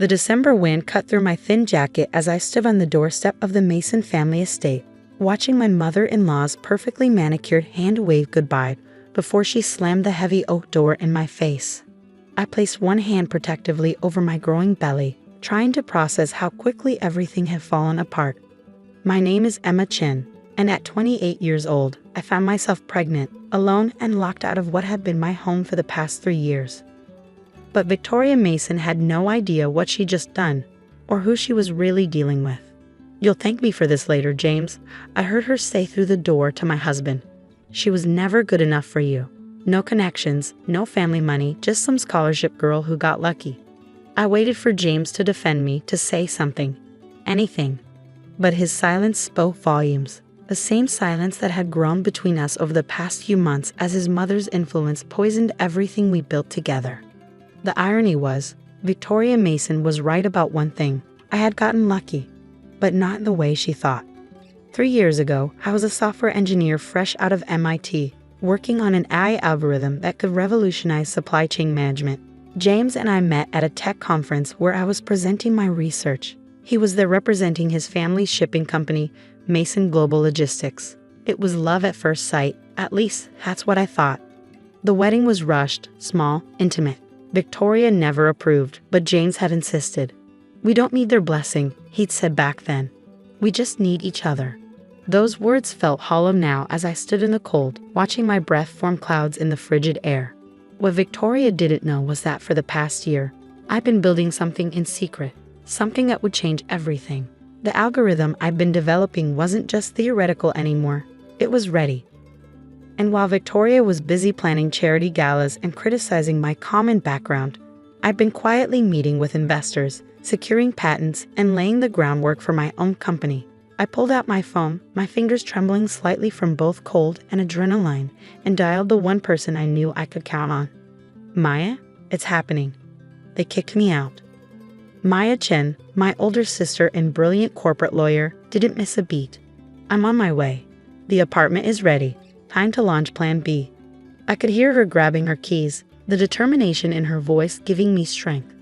The December wind cut through my thin jacket as I stood on the doorstep of the Mason family estate, watching my mother-in-law's perfectly manicured hand wave goodbye before she slammed the heavy oak door in my face. I placed one hand protectively over my growing belly, trying to process how quickly everything had fallen apart. My name is Emma Chin, and at 28 years old, I found myself pregnant, alone, and locked out of what had been my home for the past 3 years. But Victoria Mason had no idea what she'd just done, or who she was really dealing with. "You'll thank me for this later, James," I heard her say through the door to my husband. "She was never good enough for you. No connections, no family money, just some scholarship girl who got lucky." I waited for James to defend me, to say something. Anything. But his silence spoke volumes. The same silence that had grown between us over the past few months as his mother's influence poisoned everything we built together. The irony was, Victoria Mason was right about one thing. I had gotten lucky, but not in the way she thought. 3 years ago, I was a software engineer fresh out of MIT, working on an AI algorithm that could revolutionize supply chain management. James and I met at a tech conference where I was presenting my research. He was there representing his family's shipping company, Mason Global Logistics. It was love at first sight, at least that's what I thought. The wedding was rushed, small, intimate. Victoria never approved, but James had insisted. "We don't need their blessing," he'd said back then. "We just need each other." Those words felt hollow now as I stood in the cold, watching my breath form clouds in the frigid air. What Victoria didn't know was that for the past year, I'd been building something in secret, something that would change everything. The algorithm I'd been developing wasn't just theoretical anymore, it was ready. And while Victoria was busy planning charity galas and criticizing my common background, I'd been quietly meeting with investors, securing patents, and laying the groundwork for my own company. I pulled out my phone, my fingers trembling slightly from both cold and adrenaline, and dialed the one person I knew I could count on. "Maya, it's happening." They kicked me out. Maya Chen, my older sister and brilliant corporate lawyer, didn't miss a beat. "I'm on my way. The apartment is ready. Time to launch Plan B." I could hear her grabbing her keys, the determination in her voice giving me strength.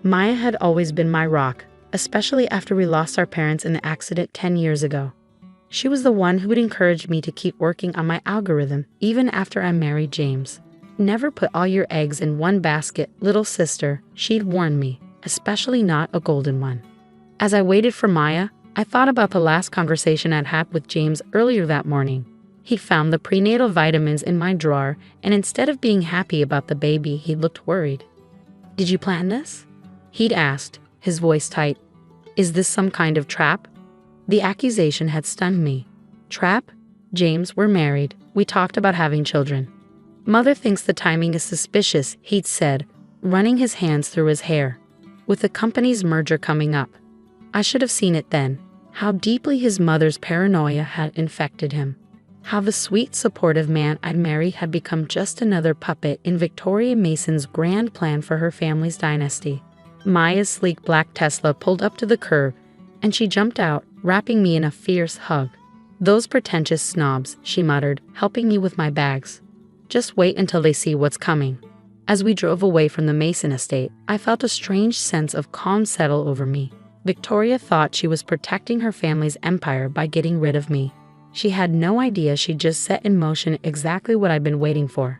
Maya had always been my rock, especially after we lost our parents in the accident 10 years ago. She was the one who would encourage me to keep working on my algorithm even after I married James. "Never put all your eggs in one basket, little sister," she'd warned me, especially not a golden one. As I waited for Maya, I thought about the last conversation I'd had with James earlier that morning. He found the prenatal vitamins in my drawer, and instead of being happy about the baby, he looked worried. "Did you plan this?" he'd asked, his voice tight. "Is this some kind of trap?" The accusation had stunned me. Trap? "James, we're married. We talked about having children." "Mother thinks the timing is suspicious," he'd said, running his hands through his hair. "With the company's merger coming up." I should have seen it then, how deeply his mother's paranoia had infected him. How the sweet, supportive man I'd married had become just another puppet in Victoria Mason's grand plan for her family's dynasty. Maya's sleek black Tesla pulled up to the curb, and she jumped out, wrapping me in a fierce hug. "Those pretentious snobs," she muttered, helping me with my bags. "Just wait until they see what's coming." As we drove away from the Mason estate, I felt a strange sense of calm settle over me. Victoria thought she was protecting her family's empire by getting rid of me. She had no idea she'd just set in motion exactly what I'd been waiting for.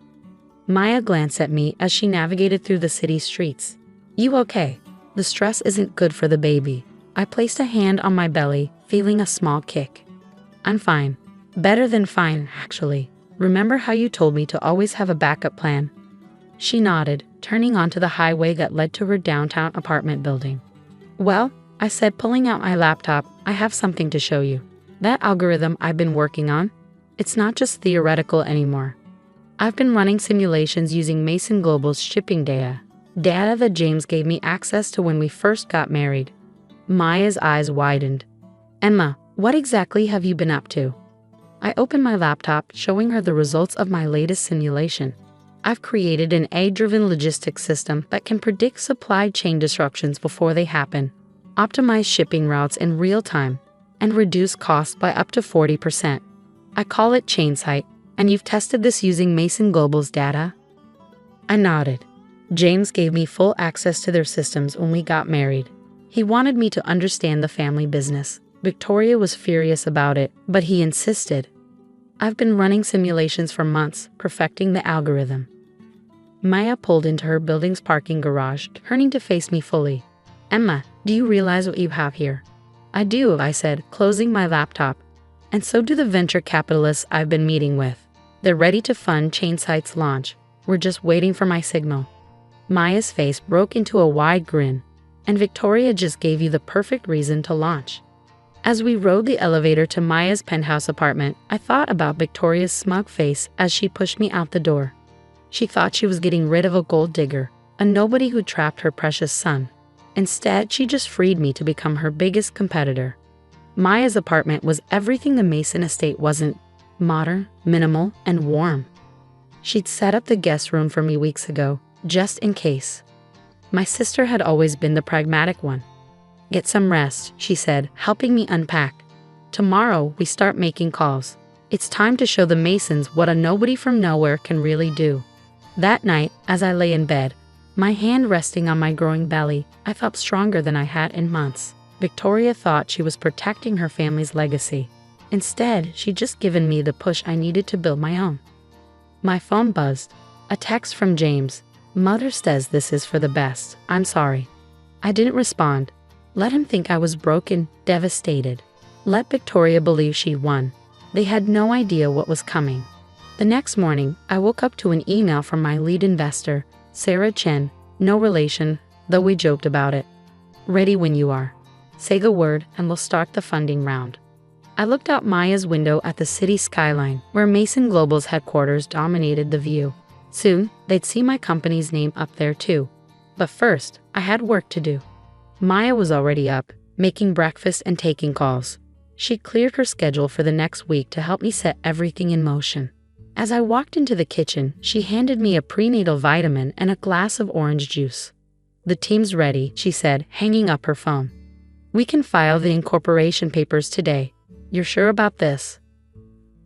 Maya glanced at me as she navigated through the city streets. "You okay? The stress isn't good for the baby." I placed a hand on my belly, feeling a small kick. "I'm fine. Better than fine, actually. Remember how you told me to always have a backup plan?" She nodded, turning onto the highway that led to her downtown apartment building. "Well," I said, pulling out my laptop, "I have something to show you. That algorithm I've been working on, it's not just theoretical anymore. I've been running simulations using Mason Global's shipping data that James gave me access to when we first got married." Maya's eyes widened. "Emma, what exactly have you been up to?" I opened my laptop, showing her the results of my latest simulation. "I've created an AI-driven logistics system that can predict supply chain disruptions before they happen, optimize shipping routes in real time, and reduce costs by up to 40%. I call it ChainSight, and you've tested this using Mason Global's data?" I nodded. James gave me full access to their systems when we got married. He wanted me to understand the family business. Victoria was furious about it, but he insisted. I've been running simulations for months, perfecting the algorithm. Maya pulled into her building's parking garage, turning to face me fully. Emma, do you realize what you have here? I do, I said, closing my laptop. And so do the venture capitalists I've been meeting with. They're ready to fund Chainsight's launch. We're just waiting for my signal. Maya's face broke into a wide grin. And Victoria just gave you the perfect reason to launch. As we rode the elevator to Maya's penthouse apartment, I thought about Victoria's smug face as she pushed me out the door. She thought she was getting rid of a gold digger, a nobody who trapped her precious son. Instead, she just freed me to become her biggest competitor. Maya's apartment was everything the Mason estate wasn't: modern, minimal, and warm. She'd set up the guest room for me weeks ago, just in case. My sister had always been the pragmatic one. Get some rest, she said, helping me unpack. Tomorrow, we start making calls. It's time to show the Masons what a nobody from nowhere can really do. That night, as I lay in bed, my hand resting on my growing belly, I felt stronger than I had in months. Victoria thought she was protecting her family's legacy. Instead, she'd just given me the push I needed to build my own. My phone buzzed. A text from James. Mother says this is for the best. I'm sorry. I didn't respond. Let him think I was broken, devastated. Let Victoria believe she won. They had no idea what was coming. The next morning, I woke up to an email from my lead investor, Sarah Chen, no relation, though we joked about it. Ready when you are. Say the word and we'll start the funding round. I looked out Maya's window at the city skyline, where Mason Global's headquarters dominated the view. Soon, they'd see my company's name up there too. But first, I had work to do. Maya was already up, making breakfast and taking calls. She cleared her schedule for the next week to help me set everything in motion. As I walked into the kitchen, she handed me a prenatal vitamin and a glass of orange juice. The team's ready, she said, hanging up her phone. We can file the incorporation papers today. You're sure about this?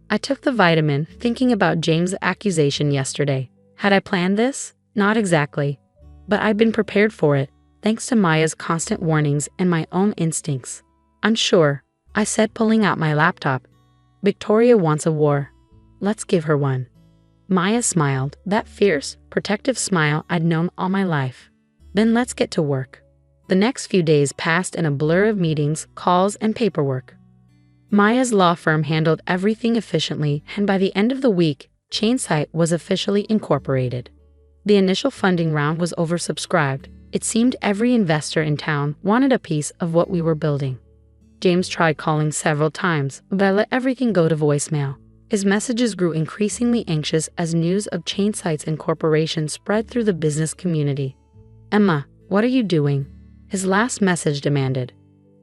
I took the vitamin, thinking about James' accusation yesterday. Had I planned this? Not exactly. But I'd been prepared for it, thanks to Maya's constant warnings and my own instincts. I'm sure, I said, pulling out my laptop. Victoria wants a war. Let's give her one. Maya smiled, that fierce, protective smile I'd known all my life. Then let's get to work. The next few days passed in a blur of meetings, calls, and paperwork. Maya's law firm handled everything efficiently, and by the end of the week, Chainsight was officially incorporated. The initial funding round was oversubscribed. It seemed every investor in town wanted a piece of what we were building. James tried calling several times, but I let everything go to voicemail. His messages grew increasingly anxious as news of Chainsight's incorporation spread through the business community. Emma, what are you doing? His last message demanded.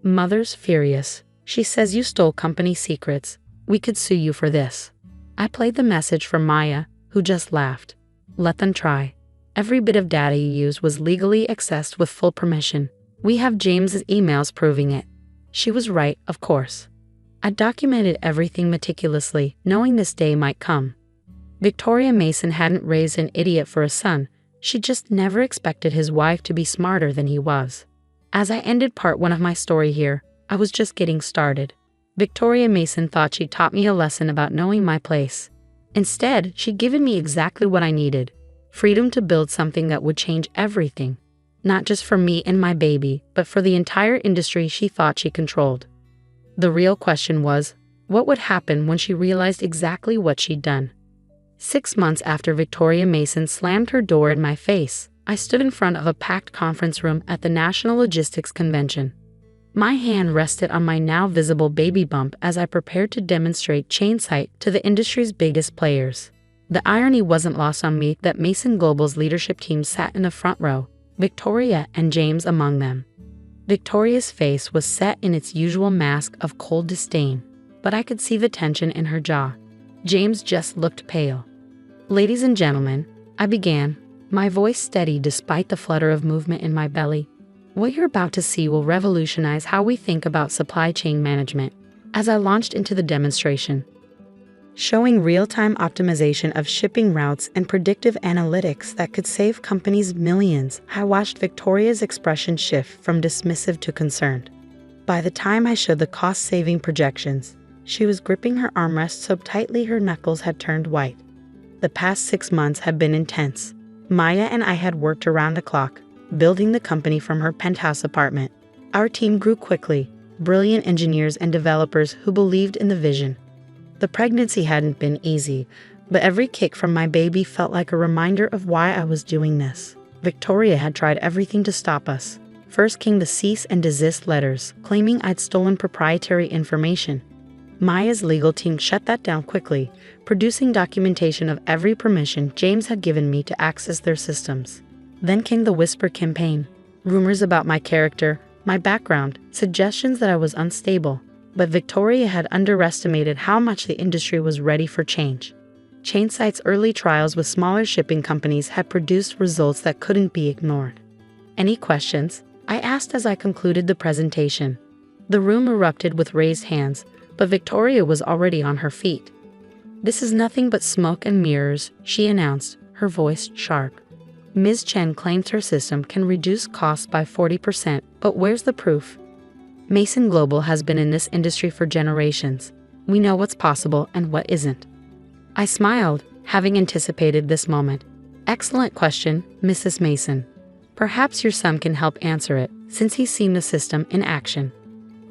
Mother's furious. She says you stole company secrets. We could sue you for this. I played the message for Maya, who just laughed. Let them try. Every bit of data you used was legally accessed with full permission. We have James's emails proving it. She was right, of course. I documented everything meticulously, knowing this day might come. Victoria Mason hadn't raised an idiot for a son. She just never expected his wife to be smarter than he was. As I ended part one of my story here, I was just getting started. Victoria Mason thought she'd taught me a lesson about knowing my place. Instead, she'd given me exactly what I needed: freedom to build something that would change everything. Not just for me and my baby, but for the entire industry she thought she controlled. The real question was, what would happen when she realized exactly what she'd done? 6 months after Victoria Mason slammed her door in my face, I stood in front of a packed conference room at the National Logistics Convention. My hand rested on my now visible baby bump as I prepared to demonstrate Chainsight to the industry's biggest players. The irony wasn't lost on me that Mason Global's leadership team sat in the front row, Victoria and James among them. Victoria's face was set in its usual mask of cold disdain, but I could see the tension in her jaw. James just looked pale. Ladies and gentlemen, I began, my voice steady despite the flutter of movement in my belly. What you're about to see will revolutionize how we think about supply chain management. As I launched into the demonstration, showing real-time optimization of shipping routes and predictive analytics that could save companies millions. I watched Victoria's expression shift from dismissive to concerned. By the time I showed the cost-saving projections, she was gripping her armrest so tightly her knuckles had turned white. The past 6 months had been intense. Maya and I had worked around the clock, building the company from her penthouse apartment. Our team grew quickly, brilliant engineers and developers who believed in the vision. The pregnancy hadn't been easy, but every kick from my baby felt like a reminder of why I was doing this. Victoria had tried everything to stop us. First came the cease and desist letters, claiming I'd stolen proprietary information. Maya's legal team shut that down quickly, producing documentation of every permission James had given me to access their systems. Then came the whisper campaign, rumors about my character, my background, suggestions that I was unstable. But Victoria had underestimated how much the industry was ready for change. Chainsight's early trials with smaller shipping companies had produced results that couldn't be ignored. "Any questions?" I asked as I concluded the presentation. The room erupted with raised hands, but Victoria was already on her feet. "This is nothing but smoke and mirrors," she announced, her voice sharp. "Ms. Chen claims her system can reduce costs by 40%, but where's the proof? Mason Global has been in this industry for generations. We know what's possible and what isn't." I smiled, having anticipated this moment. "Excellent question, Mrs. Mason. Perhaps your son can help answer it, since he's seen the system in action."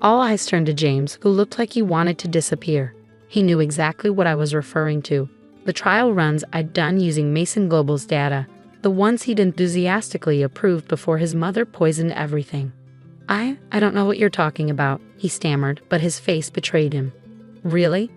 All eyes turned to James, who looked like he wanted to disappear. He knew exactly what I was referring to. The trial runs I'd done using Mason Global's data, the ones he'd enthusiastically approved before his mother poisoned everything. I don't know what you're talking about," he stammered, but his face betrayed him. "Really?"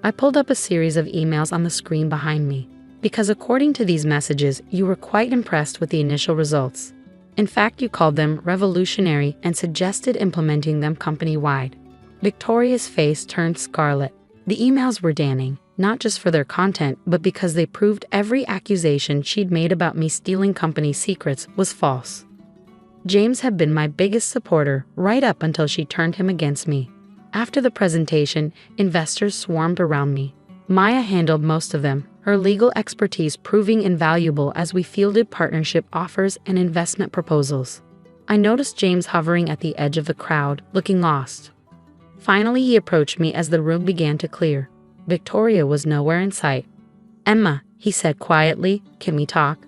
I pulled up a series of emails on the screen behind me. "Because according to these messages, you were quite impressed with the initial results. In fact, you called them revolutionary and suggested implementing them company-wide." Victoria's face turned scarlet. The emails were damning, not just for their content, but because they proved every accusation she'd made about me stealing company secrets was false. James had been my biggest supporter right up until she turned him against me. After the presentation, investors swarmed around me. Maya handled most of them, her legal expertise proving invaluable as we fielded partnership offers and investment proposals. I noticed James hovering at the edge of the crowd, looking lost. Finally, he approached me as the room began to clear. Victoria was nowhere in sight. "Emma," he said quietly, "can we talk?"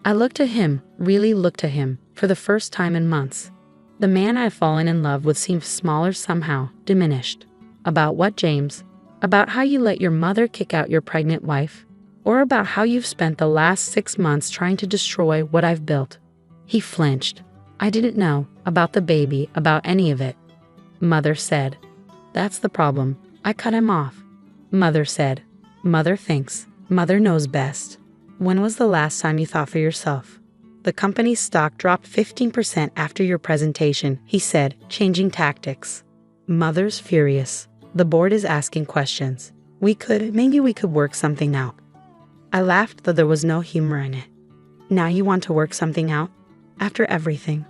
I looked at him, really looked at him, for the first time in months. The man I'd fallen in love with seemed smaller somehow, diminished. "About what, James? About how you let your mother kick out your pregnant wife? Or about how you've spent the last 6 months trying to destroy what I've built?" He flinched. "I didn't know about the baby, about any of it." Mother said. "That's the problem." I cut him off. Mother said. "Mother thinks. Mother knows best. When was the last time you thought for yourself?" "The company's stock dropped 15% after your presentation," he said, changing tactics. Mother's furious. "The board is asking questions. Maybe we could work something out." I laughed, though there was no humor in it. "Now you want to work something out? After everything?"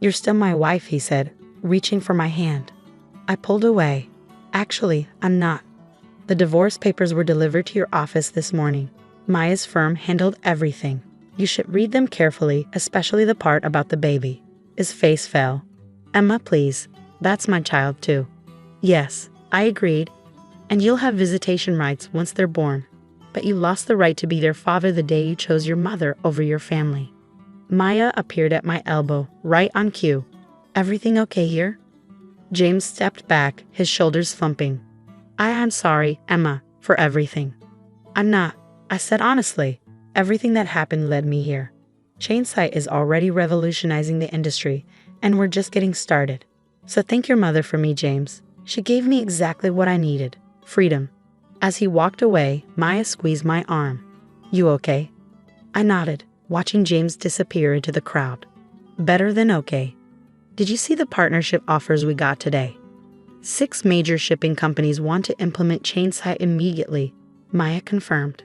"You're still my wife," he said, reaching for my hand. I pulled away. "Actually, I'm not. The divorce papers were delivered to your office this morning. Maya's firm handled everything. You should read them carefully, especially the part about the baby." His face fell. "Emma, please. That's my child, too." "Yes," I agreed. "And you'll have visitation rights once they're born. But you lost the right to be their father the day you chose your mother over your family." Maya appeared at my elbow, right on cue. "Everything okay here?" James stepped back, his shoulders slumping. I'm sorry, Emma, for everything." "I'm not," I said honestly. "Everything that happened led me here. Chainsight is already revolutionizing the industry, and we're just getting started. So thank your mother for me, James. She gave me exactly what I needed, freedom." As he walked away, Maya squeezed my arm. "You okay?" I nodded, watching James disappear into the crowd. "Better than okay. Did you see the partnership offers we got today? 6 major shipping companies want to implement Chainsight immediately," Maya confirmed.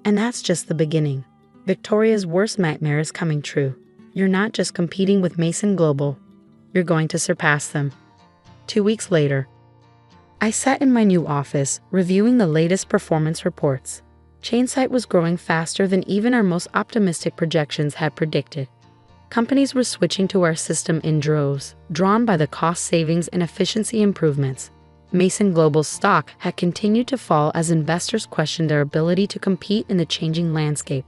"And that's just the beginning. Victoria's worst nightmare is coming true. You're not just competing with Mason Global. You're going to surpass them." 2 weeks later, I sat in my new office, reviewing the latest performance reports. Chainsight was growing faster than even our most optimistic projections had predicted. Companies were switching to our system in droves, drawn by the cost savings and efficiency improvements. Mason Global's stock had continued to fall as investors questioned their ability to compete in the changing landscape.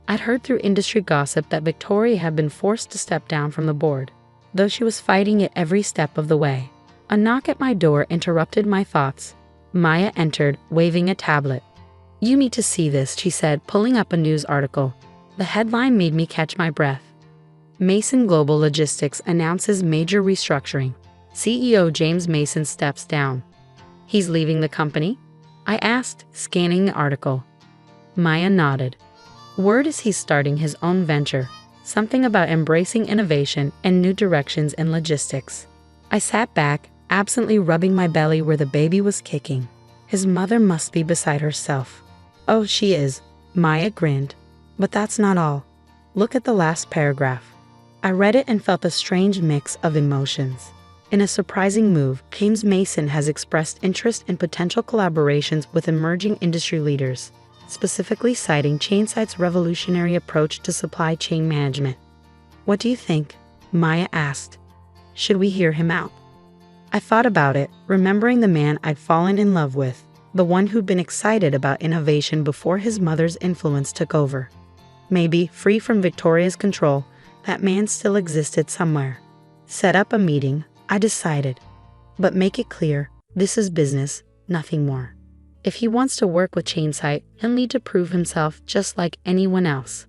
I'd heard through industry gossip that Victoria had been forced to step down from the board, though she was fighting it every step of the way. A knock at my door interrupted my thoughts. Maya entered, waving a tablet. "You need to see this," she said, pulling up a news article. The headline made me catch my breath. Mason Global Logistics announces major restructuring. CEO James Mason steps down. He's leaving the company? I asked, scanning the article. Maya nodded. Word is he's starting his own venture, something about embracing innovation and new directions in logistics. I sat back, absently rubbing my belly where the baby was kicking. His mother must be beside herself. Oh, she is, Maya grinned. But that's not all. Look at the last paragraph. I read it and felt a strange mix of emotions. In a surprising move, James Mason has expressed interest in potential collaborations with emerging industry leaders, specifically citing Chainsight's revolutionary approach to supply chain management. What do you think? Maya asked. Should we hear him out? I thought about it, remembering the man I'd fallen in love with, the one who'd been excited about innovation before his mother's influence took over. Maybe, free from Victoria's control, that man still existed somewhere. Set up a meeting, I decided. But make it clear, this is business, nothing more. If he wants to work with Chainsight, he'll need to prove himself just like anyone else.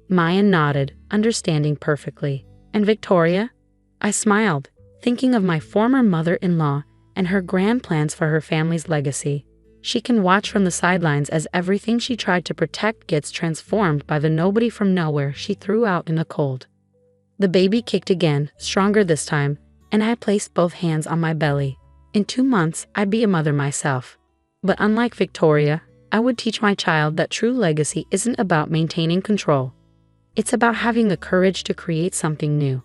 Maya nodded, understanding perfectly. And Victoria? I smiled, thinking of my former mother-in-law and her grand plans for her family's legacy. She can watch from the sidelines as everything she tried to protect gets transformed by the nobody from nowhere she threw out in the cold. The baby kicked again, stronger this time, and I placed both hands on my belly. In 2 months, I'd be a mother myself. But unlike Victoria, I would teach my child that true legacy isn't about maintaining control. It's about having the courage to create something new.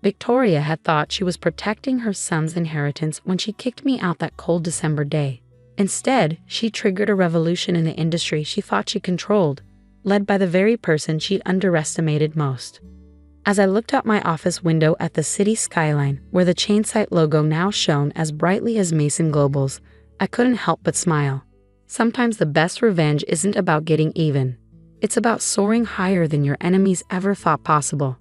Victoria had thought she was protecting her son's inheritance when she kicked me out that cold December day. Instead, she triggered a revolution in the industry she thought she controlled, led by the very person she'd underestimated most. As I looked out my office window at the city skyline, where the Chainsight logo now shone as brightly as Mason Global's, I couldn't help but smile. Sometimes the best revenge isn't about getting even. It's about soaring higher than your enemies ever thought possible.